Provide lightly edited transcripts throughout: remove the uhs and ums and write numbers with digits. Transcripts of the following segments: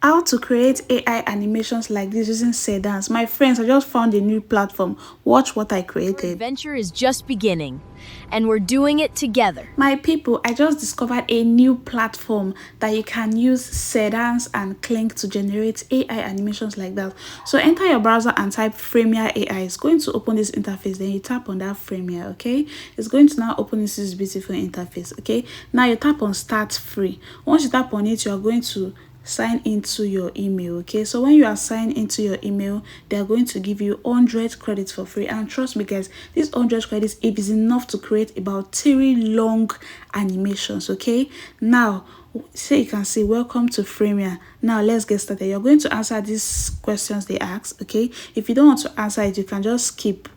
How to create AI animations like this using SEEDANCE. My friends, I just found a new platform. Watch what I created. Our adventure is just beginning, and we're doing it together. My people, I just discovered a new platform that you can use SEEDANCE and KLING to generate AI animations like that. So enter your browser and type Frameier AI. It's going to open this interface. Then you tap on that Frameier, okay? It's going to now open this beautiful interface, okay? Now you tap on Start Free. Once you tap on it, you are going to sign into your email. Okay, so when you are signed into your email, they are going to give you 100 credits for free. And trust me guys, this 100 credits, it is enough to create about 3 long animations. Okay, now so you can see welcome to Frameier. Now let's get started. You're going to answer these questions they ask. Okay, if you don't want to answer it, you can just skip.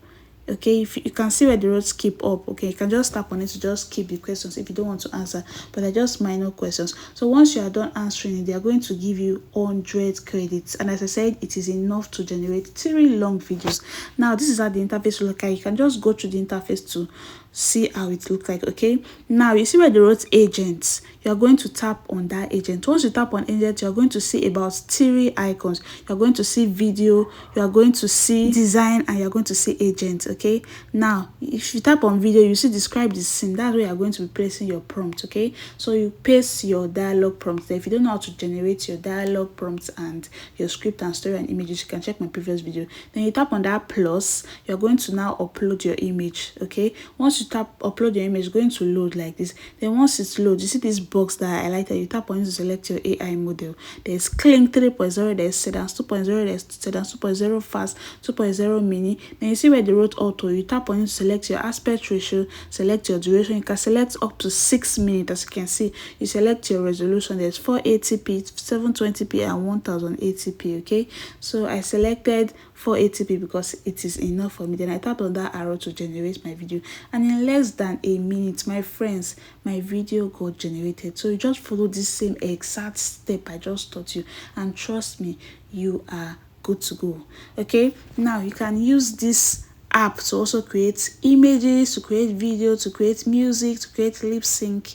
Okay, if you can see where the road skip up, okay, you can just tap on it to just skip the questions if you don't want to answer, but they're just minor questions. So once you are done answering it, they are going to give you 100 credits, and as I said, it is enough to generate 3 long videos. Now this is how the interface looks like. You can just go through the interface to see how it looks like. Okay, now you see where the road agents, you are going to tap on that agent. Once you tap on agent, you are going to see about 3 icons. You are going to see video, you are going to see design, and you are going to see agent. Okay, now if you tap on video, you see describe the scene. That's where you are going to be placing your prompt. Okay, so you paste your dialogue prompt there. If you don't know how to generate your dialogue prompts and your script and story and images, you can check my previous video. Then you tap on that plus, you're going to now upload your image. Okay, once you tap upload your image, it's going to load like this. Then once it's loaded, you see this box that I highlighted. You tap on it to select your AI model. There's KLING 3.0, there's SEEDANCE 2.0, there's SEEDANCE 2.0 fast, 2.0 mini. Then you see where the road auto, you tap on it to select your aspect ratio, select your duration. You can select up to 6 minutes. As you can see, you select your resolution. There's 480p, 720p, and 1080p. Okay, so I selected 480p because it is enough for me. Then I tap on that arrow to generate my video, and in less than a minute, my friends, my video got generated. So you just follow this same exact step I just taught you, and trust me, you are good to go. Okay, now you can use this app to also create images, to create video, to create music, to create lip sync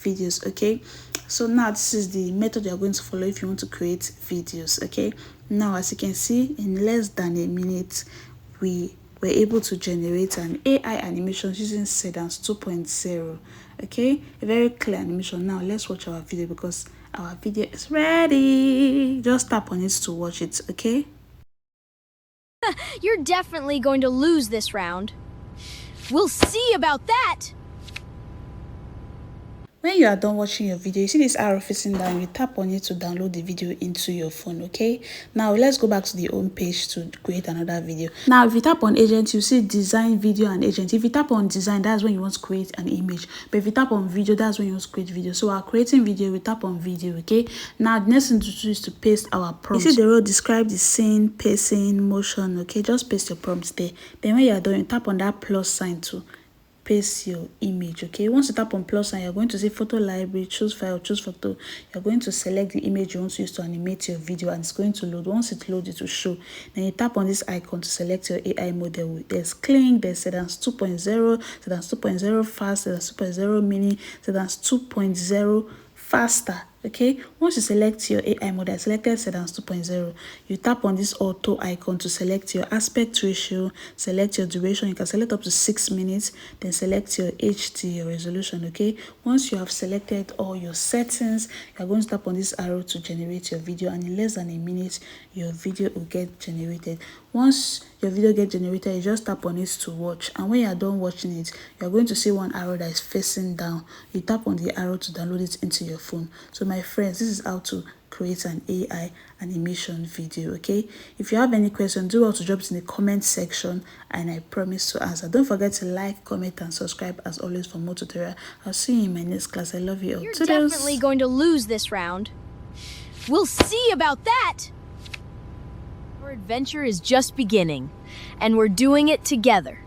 videos. Okay, so now this is the method you're going to follow if you want to create videos. Okay, now as you can see, in less than a minute, we were able to generate an AI animation using SEEDANCE 2.0. Okay, a very clear animation. Now let's watch our video because our video is ready. Just tap on it to watch it. Okay, You're definitely going to lose this round. We'll see about that. when you are done watching your video, you see this arrow facing down, you tap on it to download the video into your phone. Okay, now let's go back to the home page to create another video. Now if you tap on agent, you see design, video, and agent. If you tap on design, that's when you want to create an image, but if you tap on video, that's when you want to create video. So while creating video, we tap on video. Okay, now the next thing to do is to paste our prompt. You see the row describe the scene, pacing, motion. Okay, just paste your prompts there. Then when you are done, you tap on that plus sign to paste your image. Okay, once you tap on plus sign, you're going to see photo library, choose file, choose photo. You're going to select the image you want to use to animate your video, and it's going to load. Once it loads, it will show. Then you tap on this icon to select your AI model. There's KLING, there's SEEDANCE 2.0, SEEDANCE 2.0 fast, SEEDANCE 2.0 mini, SEEDANCE 2.0 faster. Okay, once you select your AI model, I selected SEEDANCE 2.0, you tap on this auto icon to select your aspect ratio, select your duration. You can select up to 6 minutes, then select your HD, your resolution. Okay, once you have selected all your settings, you're going to tap on this arrow to generate your video, and in less than a minute, your video will get generated. Once your video gets generated, you just tap on it to watch, and when you are done watching it, you're going to see one arrow that is facing down. You tap on the arrow to download it into your phone. So my friends, this is how to create an AI animation video. Okay, if you have any questions, do well to drop it in the comment section, and I promise to answer. Don't forget to like, comment, and subscribe as always for more tutorial. I'll see you in my next class. I love you all. You're definitely going to lose this round. We'll see about that. Our adventure is just beginning, and we're doing it together.